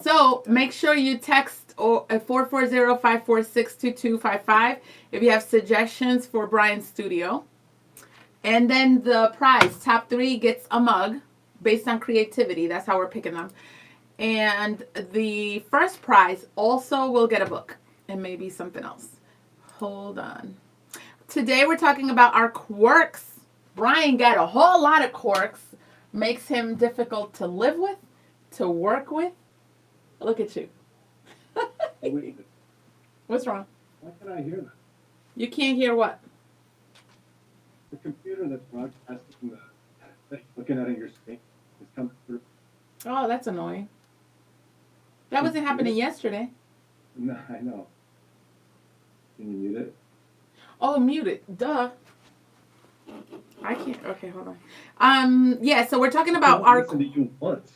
So make sure you text 440-546-2255 if you have suggestions for Brian's studio. And then the prize, top 3 gets a mug based on creativity. That's how we're picking them. And the first prize also will get a book and maybe something else. Hold on. Today we're talking about our quirks. Brian got a whole lot of quirks. Makes him difficult to live with, to work with. Look at you. What's wrong? Why can't I hear that? You can't hear what? The computer that's broadcasting that looking at your screen is coming through. Oh, that's annoying. That wasn't happening yesterday. No, I know. Can you mute it? Oh, mute it. Duh. I can't. Okay, hold on. Yeah, so we're talking about our... Listen to you once.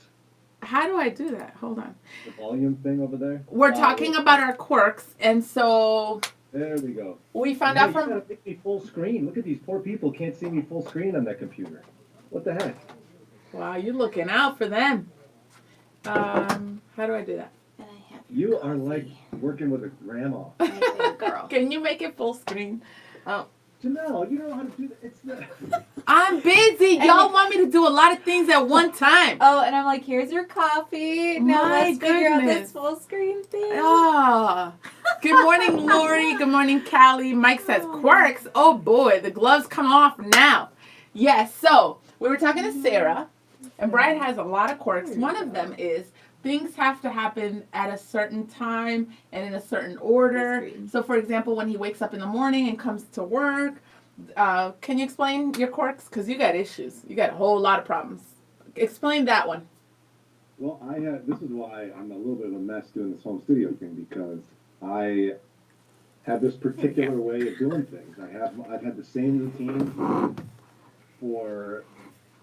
How do I do that? Hold on. The volume thing over there? We're talking about our quirks, and so... There we go. We found out from... You gotta make me full screen. Look at these poor people can't see me full screen on that computer. What the heck? Wow, you're looking out for them. How do I do that? You are like working with a grandma. Girl. Can you make it full screen? Oh. Jannelle, you don't know how to do that. It's the... I'm busy. Y'all want me to do a lot of things at one time. Oh, and I'm like, here's your coffee. Now My let's figure out goodness. this full screen thing. Ah. Good morning, Lori. Good morning, Callie. Mike says, quirks. Oh, boy. The gloves come off now. Yes. So we were talking to Sarah, and Brian has a lot of quirks. One of them is things have to happen at a certain time and in a certain order. So, for example, when he wakes up in the morning and comes to work, can you explain your quirks? Because you got issues. You got a whole lot of problems. Explain that one. Well, this is why I'm a little bit of a mess doing this home studio thing, because I have this particular way of doing things. I've had the same routine for,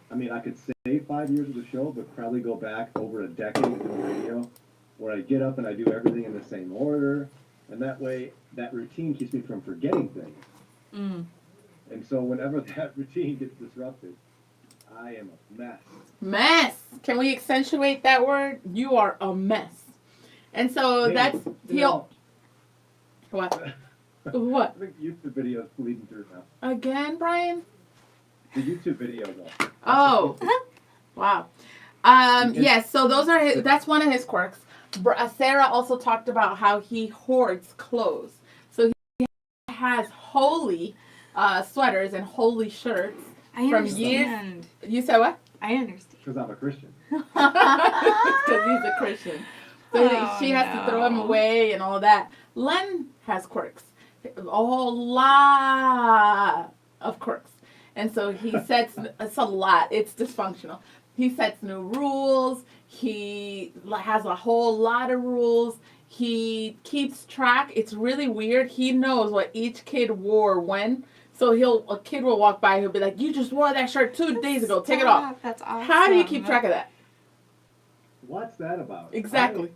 I mean, I could say 5 years of the show, but probably go back over a decade of doing radio, where I get up and I do everything in the same order, and that way, that routine keeps me from forgetting things. Mm. And so whenever that routine gets disrupted, I am a mess. Mess. Can we accentuate that word? You are a mess. And so Hey, that's Jannelle, what? I What? think YouTube videos bleeding through now. Again, Brian? The YouTube video though. Oh. Wow. Yes, so that's one of his quirks. Sarah also talked about how he hoards clothes. So he has holy sweaters and holy shirts I from years. understand. You said what? I understand. Because I'm a Christian. Because he's a Christian. So she has to throw him away and all that. Len has quirks. A whole lot of quirks. And so he sets, it's a lot. It's dysfunctional. He sets new rules. He has a whole lot of rules. He keeps track. It's really weird. He knows what each kid wore when. So a kid will walk by, he'll be like, you just wore that shirt 2 days ago. Take it off. That's awesome. How do you keep track of that? What's that about? Exactly.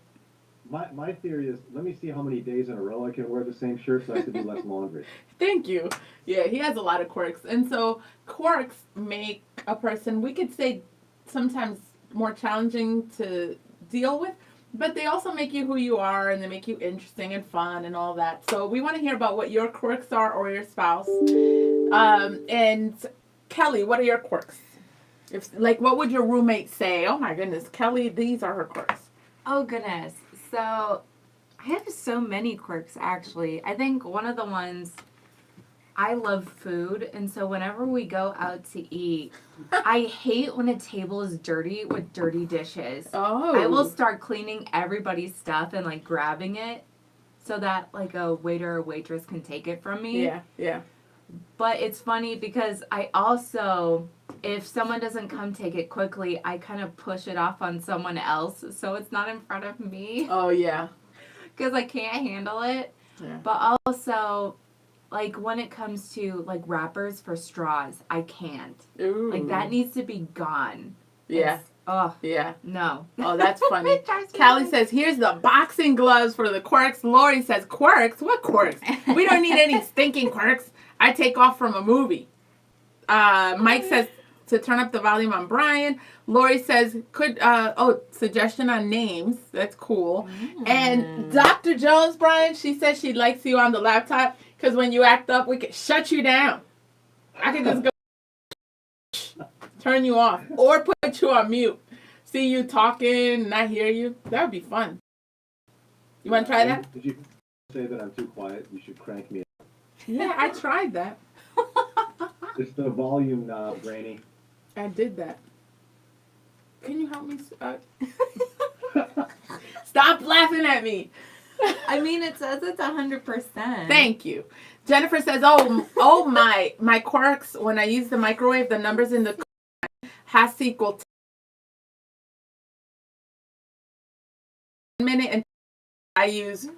My theory is, let me see how many days in a row I can wear the same shirt so I have to do less laundry. Thank you. Yeah, he has a lot of quirks. And so quirks make a person, we could say, sometimes more challenging to deal with, but they also make you who you are, and they make you interesting and fun and all that. So we want to hear about what your quirks are, or your spouse. And Kelly, what are your quirks? What would your roommate say? Oh my goodness, Kelly, these are her quirks. Oh, goodness. So, I have so many quirks, actually. I think one of the ones, I love food, and so whenever we go out to eat, I hate when a table is dirty with dirty dishes. Oh. I will start cleaning everybody's stuff and, grabbing it so that, a waiter or waitress can take it from me. Yeah, yeah. But it's funny because I also, if someone doesn't come take it quickly, I kind of push it off on someone else so it's not in front of me. Oh, yeah. Because I can't handle it. Yeah. But also, when it comes to, wrappers for straws, I can't. Ooh. That needs to be gone. Yeah. Yeah. No. Oh, that's funny. It drives me Callie nuts. says, here's the boxing gloves for the quirks. Lori says, quirks? What quirks? We don't need any stinking quirks. I take off from a movie. Mike says, to turn up the volume on Brian. Lori says, suggestion on names. That's cool. And Dr. Jones, Brian, she says she likes you on the laptop because when you act up, we can shut you down. I can just go turn you off or put you on mute. See you talking, not hear you. That would be fun. You want to try that? Did you say that I'm too quiet? You should crank me up. Yeah, I tried that. It's the volume knob, Granny. I did that. Can you help me? Stop laughing at me. I mean, it says it's 100%. Thank you. Jennifer says, oh my Quirks, when I use the microwave, the numbers in the has to equal 1 minute and I use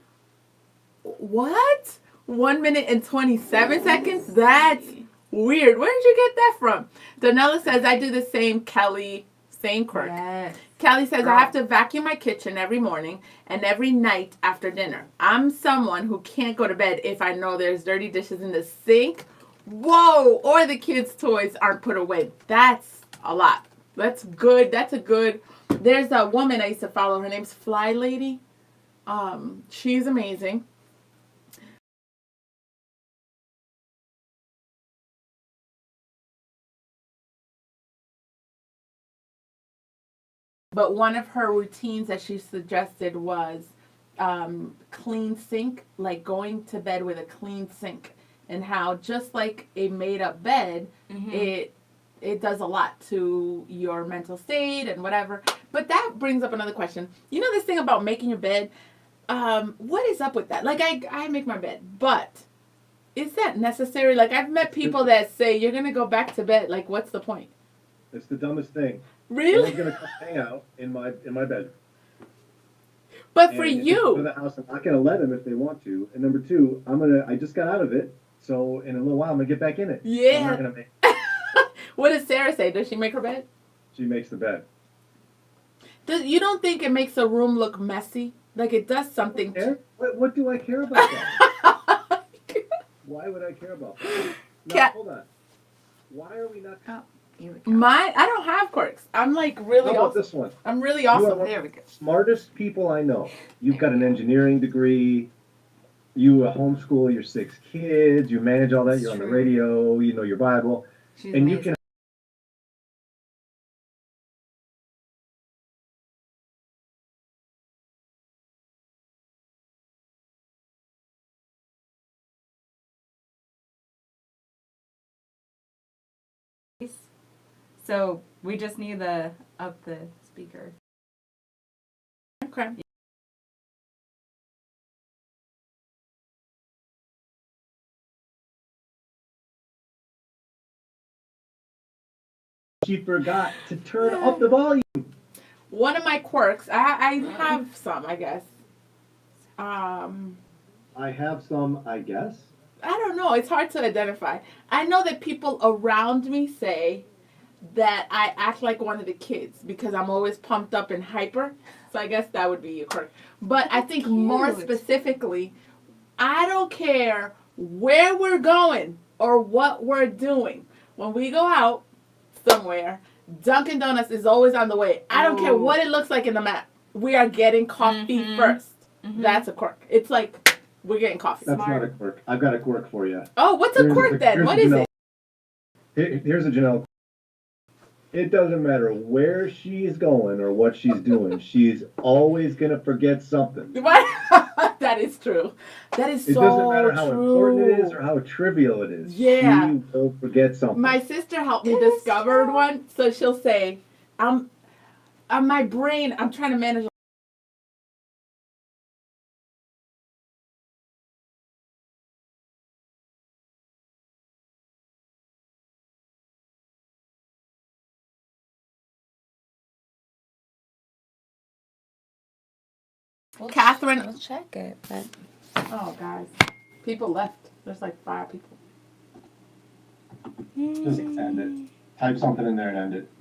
what? 1 minute and 27 seconds? That's weird. Where did you get that from? Donella says, I do the same, Kelly. Same quirk. Yes. Kelly says, I have to vacuum my kitchen every morning and every night after dinner. I'm someone who can't go to bed if I know there's dirty dishes in the sink. Whoa! Or the kids' toys aren't put away. That's a lot. That's good. That's a good... There's a woman I used to follow. Her name's Fly Lady. She's amazing. But one of her routines that she suggested was clean sink, like going to bed with a clean sink, and how just like a made up bed, it does a lot to your mental state and whatever. But that brings up another question. You know this thing about making your bed? What is up with that? Like I make my bed, but is that necessary? Like I've met people that say you're gonna go back to bed. Like what's the point? It's the dumbest thing. Really? Someone's gonna come hang out in my bed. But And for if they you, go to the house, I'm not gonna let them if they want to. And number two, I just got out of it, so in a little while I'm gonna get back in it. Yeah. I'm not gonna make. What does Sarah say? Does she make her bed? She makes the bed. You don't think it makes a room look messy? Like it does something. What do I care about that? Why would I care about that? No, hold on. Why are we not? Oh, here we go. I don't have quirks. I'm like really How about awesome. this one? I'm really You awesome. are There we go. Smartest people I know. You've got an engineering degree. You homeschool your 6 kids. You manage all that. You're on the radio. You know your Bible, She's and you amazing. can. So we just need to up the speaker. Okay. She forgot to turn up the volume. One of my quirks. I have some, I guess. I have some, I guess. I don't know. It's hard to identify. I know that people around me say that I act like one of the kids because I'm always pumped up and hyper. So I guess that would be a quirk. But I think more specifically, I don't care where we're going or what we're doing. When we go out somewhere, Dunkin' Donuts is always on the way. I don't care what it looks like in the map. We are getting coffee first. That's a quirk. It's like we're getting coffee. That's not a quirk. I've got a quirk for you. Oh, what's a quirk then? What is it? Here's a Jannelle. It doesn't matter where she's going or what she's doing. She's always going to forget something. That is true. That is so true. It doesn't matter how important it is or how trivial it is. Yeah. She will forget something. My sister helped me discover one. So she'll say, on my brain, I'm trying to manage. Catherine. We'll check it. But... Oh, guys. People left. There's like 5 people. Just end it. Type something in there and end it.